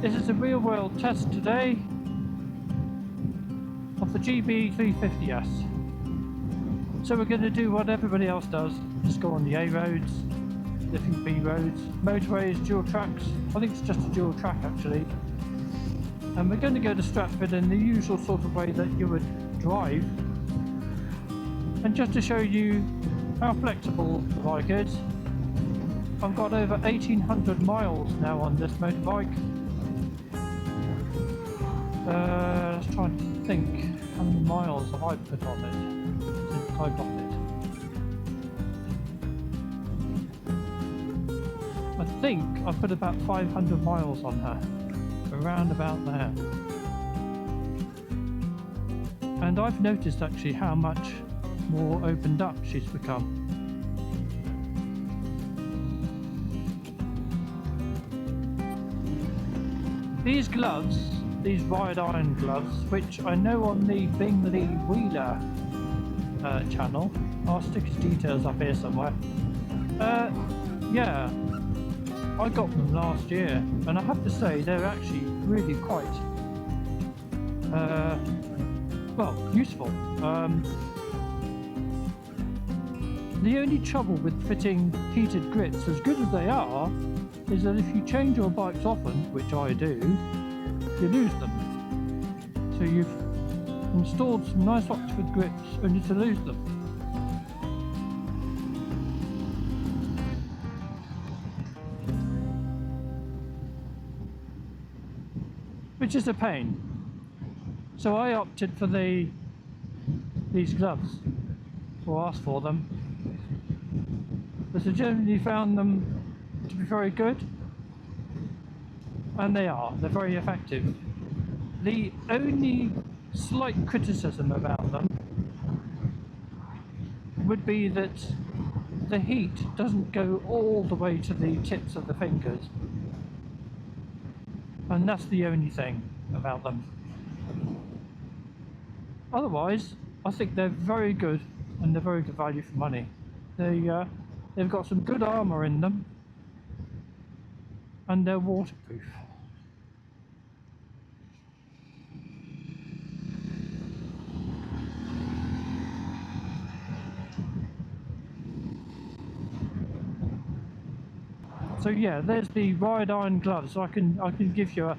This is a real world test today of the GB350S. So we're going to do what everybody else does, just go on the A roads, different B roads, motorways, dual tracks. I think it's just a dual track actually. And we're going to go to Stratford in the usual sort of way that you would drive. And just to show you how flexible the bike is, I've got over 1800 miles now on this motorbike. Let's try and think, how many miles have I put on it since I got it? I think I put about 500 miles on her, around about there. And I've noticed actually how much more opened up she's become. These gloves, these ride iron gloves, which I know on the Bingley Wheeler channel, I'll stick his details up here somewhere. Yeah, I got them last year, and I have to say they're actually really quite well, useful. The only trouble with fitting heated grips, as good as they are, is that if you change your bikes often, which I do, you lose them. So you've installed some nice Oxford grips only to lose them. Which is a pain. So I opted for these gloves, or asked for them. But I generally found them to be very good, and they're very effective. The only slight criticism about them would be that the heat doesn't go all the way to the tips of the fingers, and that's the only thing about them. Otherwise, I think they're very good, and they're very good value for money. They've got some good armour in them, and they're waterproof. So yeah, there's the ride iron gloves. I can give you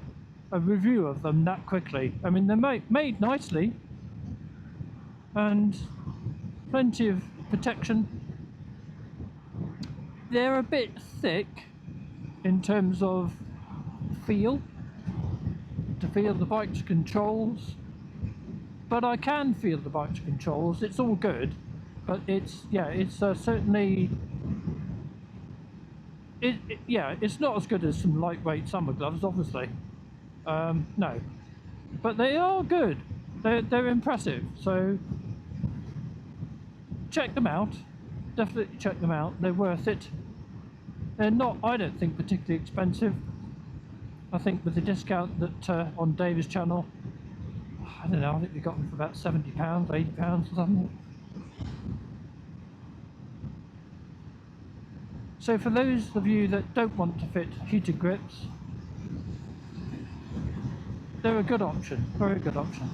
a review of them that quickly. I mean, they're made nicely, and plenty of protection. They're a bit thick in terms of feel the bike's controls, but I can feel the bike's controls. It's all good, but it's certainly it's not as good as some lightweight summer gloves, obviously. No, but they are good. They're impressive. So check them out. Definitely check them out. They're worth it. They're not, I don't think, particularly expensive. I think with the discount that on Dave's channel, I don't know, I think we got them for about £70, £80 or something. So for those of you that don't want to fit heated grips, they're a good option, very good option.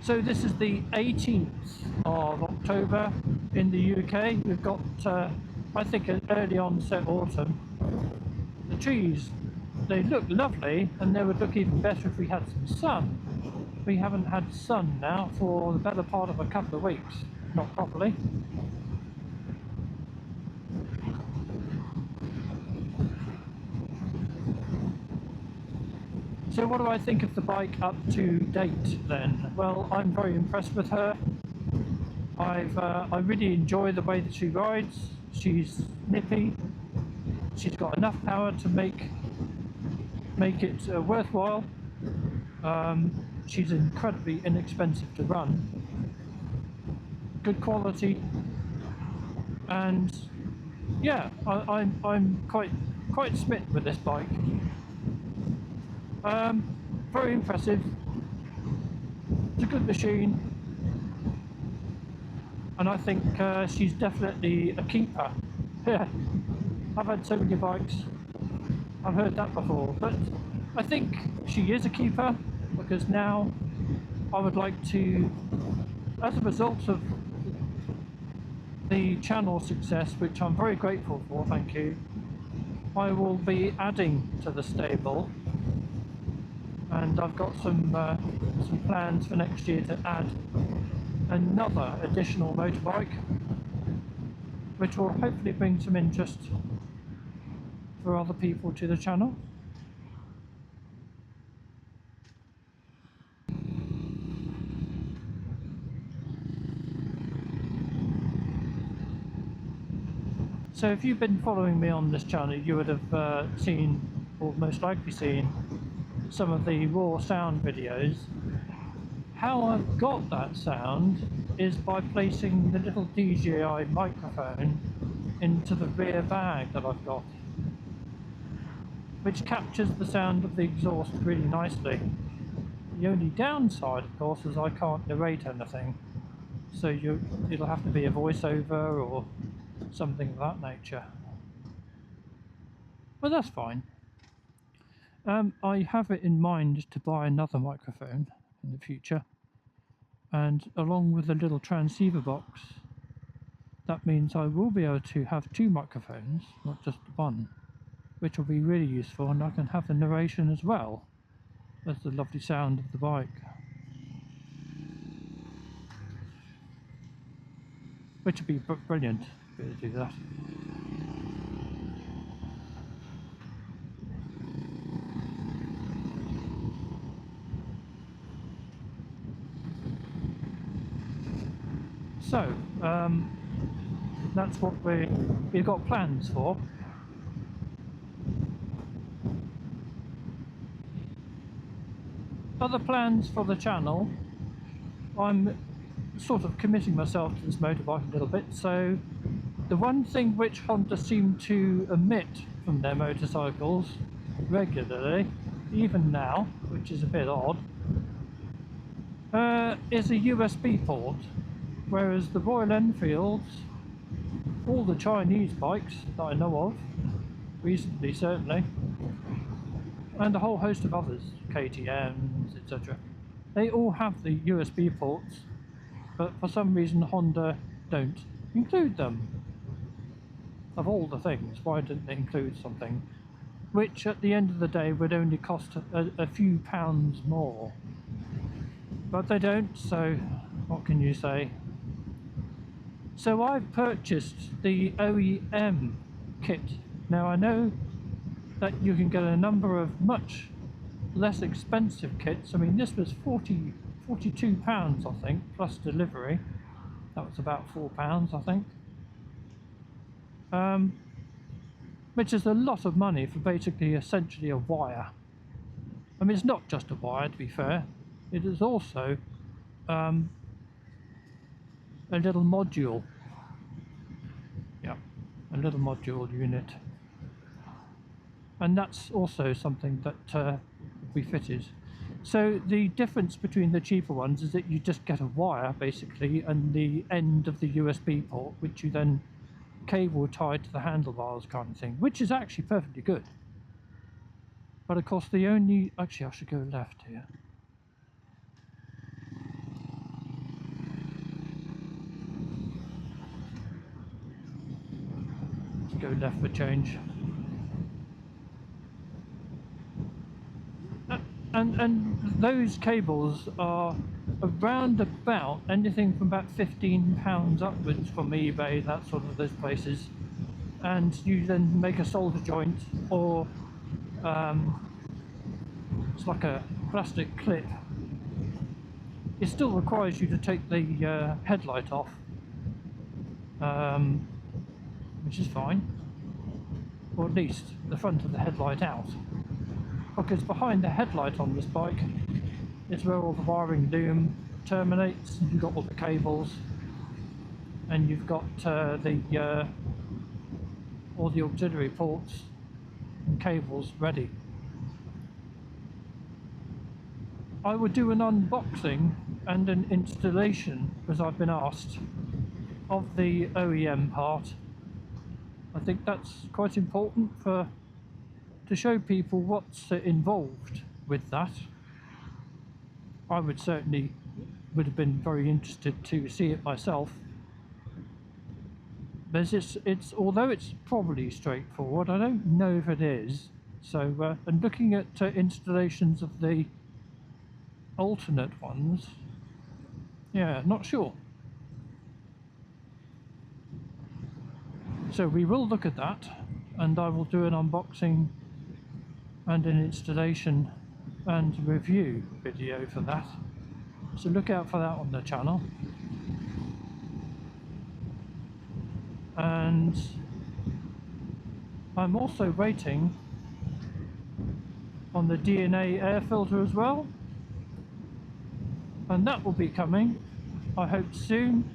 So this is the 18th of October in the UK. We've got, I think, an early onset autumn. The trees, they look lovely, and they would look even better if we had some sun. We haven't had sun now for the better part of a couple of weeks, not properly. So what do I think of the bike up to date then? Well, I'm very impressed with her. I really enjoy the way that she rides. She's nippy. She's got enough power to make it worthwhile. She's incredibly inexpensive to run. Good quality, and yeah, I'm quite smitten with this bike. Very impressive. It's a good machine. and I think she's definitely a keeper. Yeah, I've had so many bikes, I've heard that before, but I think she is a keeper because now I would like to, as a result of the channel success, which I'm very grateful for, thank you, I will be adding to the stable, and I've got some plans for next year to add another additional motorbike, which will hopefully bring some interest for other people to the channel. So if you've been following me on this channel, you would have seen, or most likely seen, some of the raw sound videos. How I've got that sound is by placing the little DJI microphone into the rear bag that I've got, which captures the sound of the exhaust really nicely. The only downside, of course, is I can't narrate anything, so it'll have to be a voiceover or something of that nature. But that's fine. I have it in mind to buy another microphone in the future, and along with a little transceiver box, that means I will be able to have two microphones, not just one, which will be really useful, and I can have the narration as well as the lovely sound of the bike, which would be brilliant to be able to do that. So, that's what we've got plans for. Other plans for the channel, I'm sort of committing myself to this motorbike a little bit, so the one thing which Honda seem to omit from their motorcycles regularly, even now, which is a bit odd, is a USB port, whereas the Royal Enfields, all the Chinese bikes that I know of, recently certainly, and a whole host of others, KTMs, etc., they all have the USB ports, but for some reason Honda don't include them. Of all the things, why didn't they include something which at the end of the day would only cost a few pounds more? But they don't, so what can you say? So I've purchased the OEM kit. Now I know that you can get a number of much less expensive kits. I mean, this was £42, I think, plus delivery. That was about £4, I think. Which is a lot of money for basically essentially a wire. I mean, it's not just a wire, to be fair. It is also a little module. Yeah, a little module unit. And that's also something that we fitted. So the difference between the cheaper ones is that you just get a wire, basically, and the end of the USB port, which you then cable tied to the handlebars kind of thing, which is actually perfectly good. But of course the only... Actually, I should go left here. Let's go left for change. And those cables are around about anything from about £15 upwards from eBay, that sort of those places. And you then make a solder joint, or it's like a plastic clip. It still requires you to take the headlight off, which is fine, or at least the front of the headlight out, because behind the headlight on this bike is where all the wiring loom terminates. You've got all the cables, and you've got all the auxiliary ports and cables ready. I would do an unboxing and an installation, as I've been asked, of the OEM part. I think that's quite important to show people what's involved with that. I would have been very interested to see it myself. But it's although it's probably straightforward, I don't know if it is. So, and looking at installations of the alternate ones, yeah, not sure. So we will look at that, and I will do an unboxing and an installation and review video for that. So look out for that on the channel. And I'm also waiting on the DNA air filter as well, and that will be coming, I hope, soon.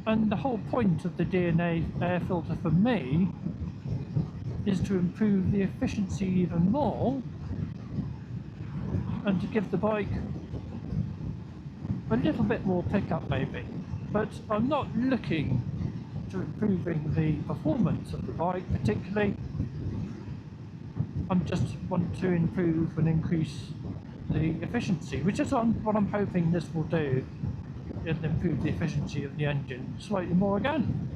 And the whole point of the DNA air filter for me is to improve the efficiency even more and to give the bike a little bit more pickup maybe. But I'm not looking to improving the performance of the bike particularly. I just want to improve and increase the efficiency, which is what I'm hoping this will do. It'll improve the efficiency of the engine slightly more again.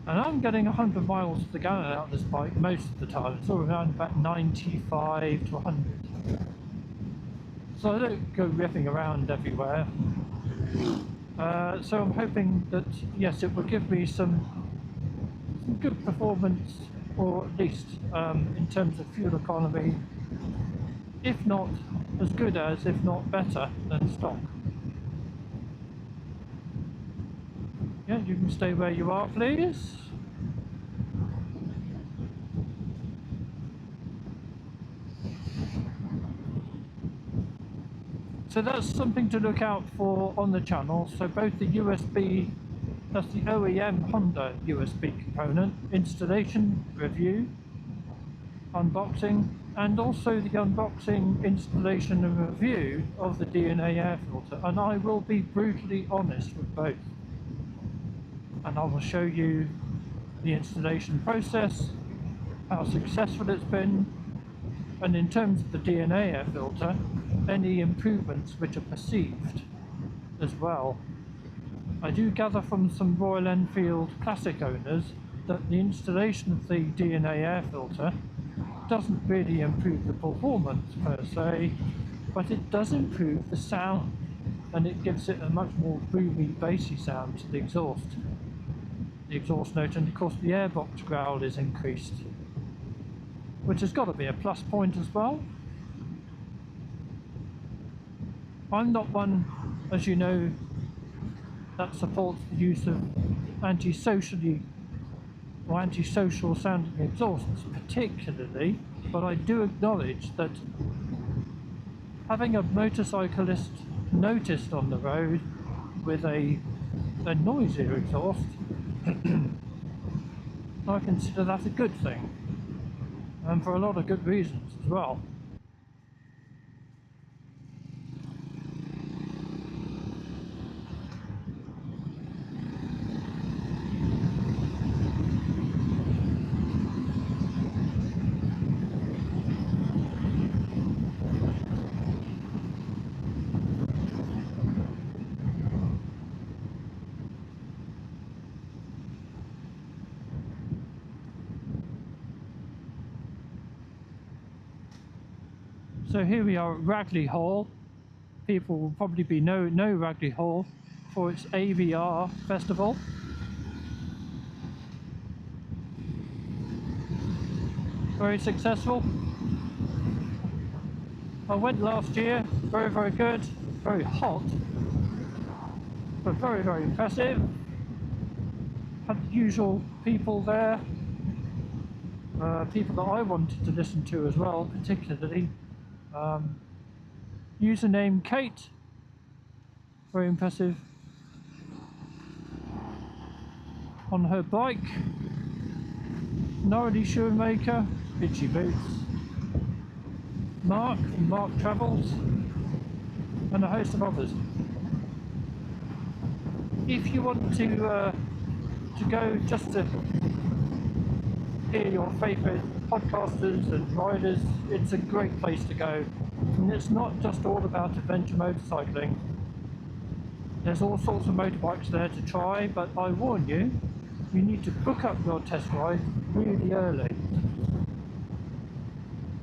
And I'm getting 100 miles to the gallon out of this bike most of the time. It's all around about 95 to 100. So I don't go ripping around everywhere. So I'm hoping that, yes, it will give me some good performance, or at least in terms of fuel economy, if not as good as, if not better than stock. Yeah, you can stay where you are, please. So that's something to look out for on the channel. So both the USB, that's the OEM Honda USB component, installation, review, unboxing, and also the unboxing, installation and review of the DNA air filter. And I will be brutally honest with both. And I will show you the installation process, how successful it's been, and in terms of the DNA air filter, any improvements which are perceived as well. I do gather from some Royal Enfield Classic owners that the installation of the DNA air filter doesn't really improve the performance per se, but it does improve the sound, and it gives it a much more boomy, bassy sound to the exhaust note, and of course the airbox growl is increased, which has got to be a plus point as well. I'm not one, as you know, that supports the use of antisocial sounding exhausts particularly, but I do acknowledge that having a motorcyclist noticed on the road with a noisier exhaust, I consider that a good thing, and for a lot of good reasons as well. So here we are at Ragley Hall. People will probably know Ragley Hall for its AVR festival. Very successful. I went last year, very, very good, very hot, but very, very impressive. Had the usual people there, people that I wanted to listen to as well, particularly. Username Kate, very impressive on her bike. Gnarly Shoemaker, Itchy Boots, Mark from Mark Travels, and a host of others. if you want to go just to hear your favourite podcasters and riders, it's a great place to go. And it's not just all about adventure motorcycling. There's all sorts of motorbikes there to try, but I warn you, you need to book up your test ride really early.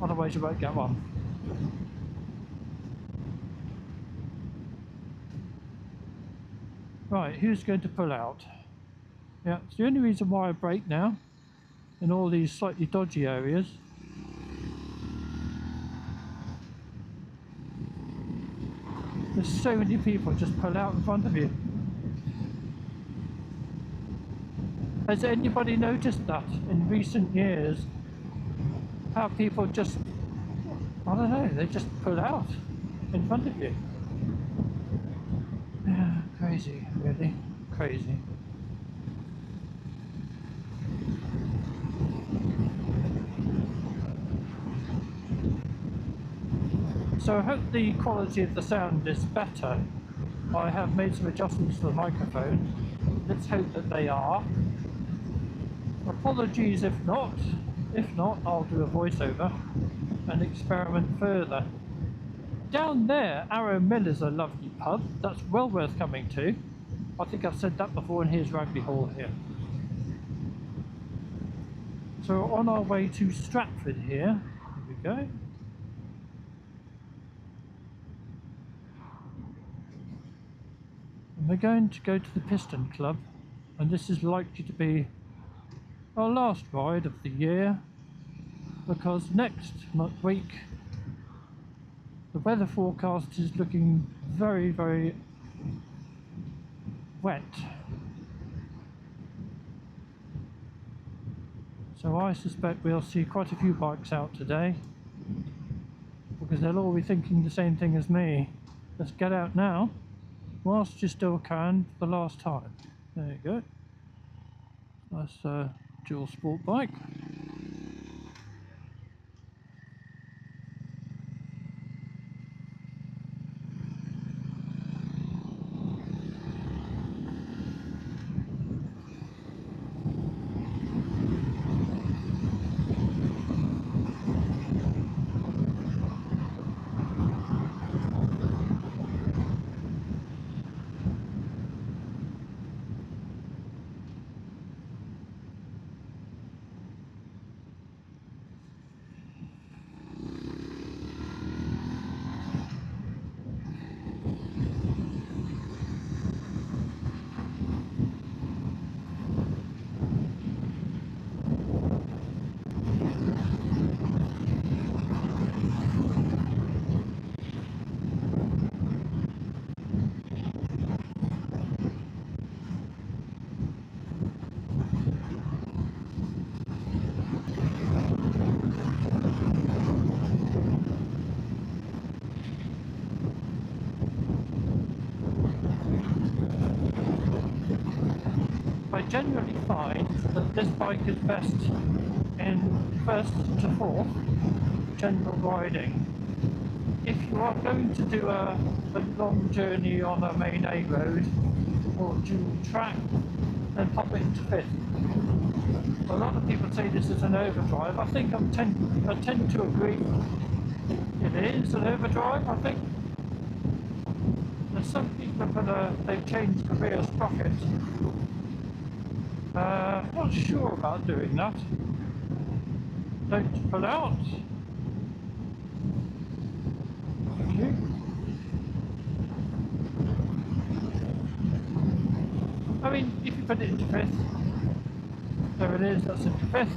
Otherwise you won't get one. Right, who's going to pull out? Yeah, it's the only reason why I brake now in all these slightly dodgy areas. There's so many people just pull out in front of you. Has anybody noticed that in recent years? How people just, I don't know, they just pull out in front of you. Yeah, crazy, really, crazy. So I hope the quality of the sound is better. I have made some adjustments to the microphone. Let's hope that they are. Apologies if not. If not, I'll do a voiceover and experiment further. Down there, Arrow Mill is a lovely pub. That's well worth coming to. I think I've said that before, and here's Rugby Hall here. So on our way to Stratford here we go. And we're going to go to the Piston Club, and this is likely to be our last ride of the year, because next week the weather forecast is looking very, very wet. So I suspect we'll see quite a few bikes out today, because they'll all be thinking the same thing as me. Let's get out now whilst you still can for the last time. There you go. Nice dual sport bike. I generally find that this bike is best in first to fourth general riding. If you are going to do a long journey on a main A road or dual track, then pop it into fifth. A lot of people say this is an overdrive. I think I tend to agree. It is an overdrive, I think. There's some people that they've changed the rear sprocket. Not sure about doing that. Don't pull out. Thank you. I mean, if you put it into fifth, there it is, that's into fifth.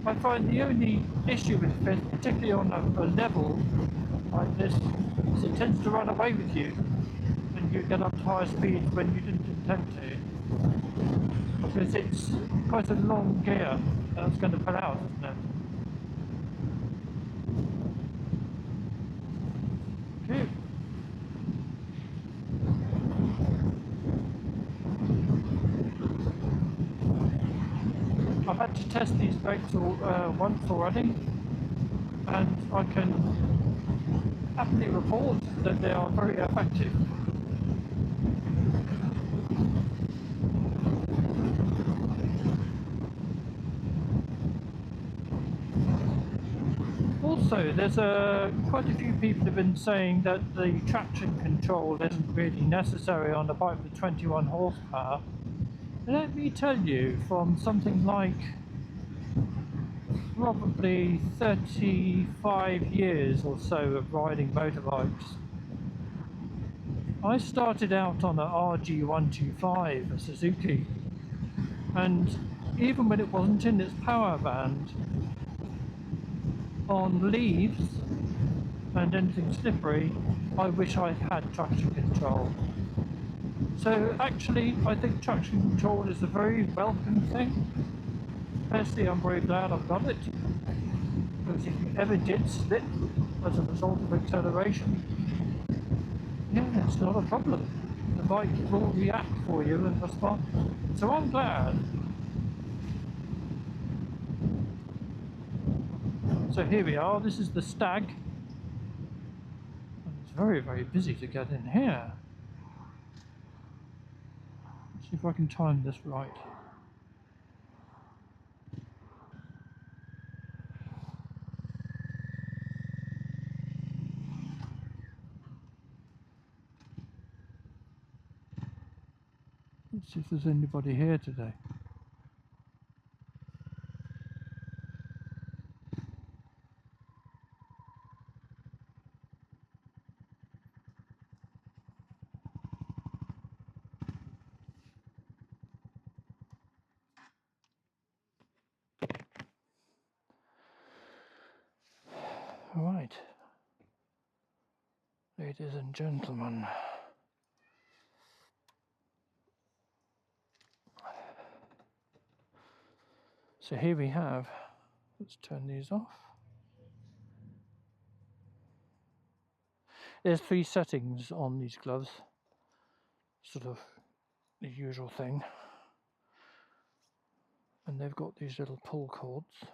I find the only issue with fifth, particularly on a level like this, is it tends to run away with you when you get up to higher speeds when you didn't intend to. Because it's quite a long gear that's going to pull out, isn't it? Okay. I've had to test these brakes once already, and I can happily report that they are very effective. Also, there's quite a few people have been saying that the traction control isn't really necessary on a bike with 21 horsepower. Let me tell you, from something like probably 35 years or so of riding motorbikes, I started out on a RG125, a Suzuki, and even when it wasn't in its power band, on leaves and anything slippery, I wish I had traction control. So actually, I think traction control is a very welcome thing. Personally, I'm very glad I've got it, because if you ever did slip as a result of acceleration, yeah, it's not a problem. The bike will react for you and respond. So I'm glad. So here we are, this is the Stag. And it's very, very busy to get in here. Let's see if I can time this right. Let's see if there's anybody here today. Right, ladies and gentlemen. So here we have, let's turn these off. There's 3 settings on these gloves, sort of the usual thing. And they've got these little pull cords.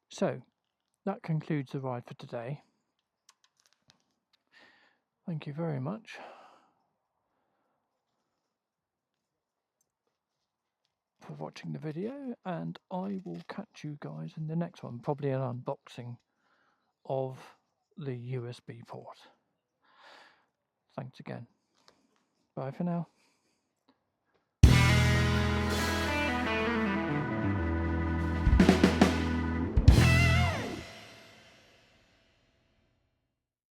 So that concludes the ride for today. Thank you very much. For watching the video, and I will catch you guys in the next one, probably an unboxing of the USB port. Thanks again. Bye for now.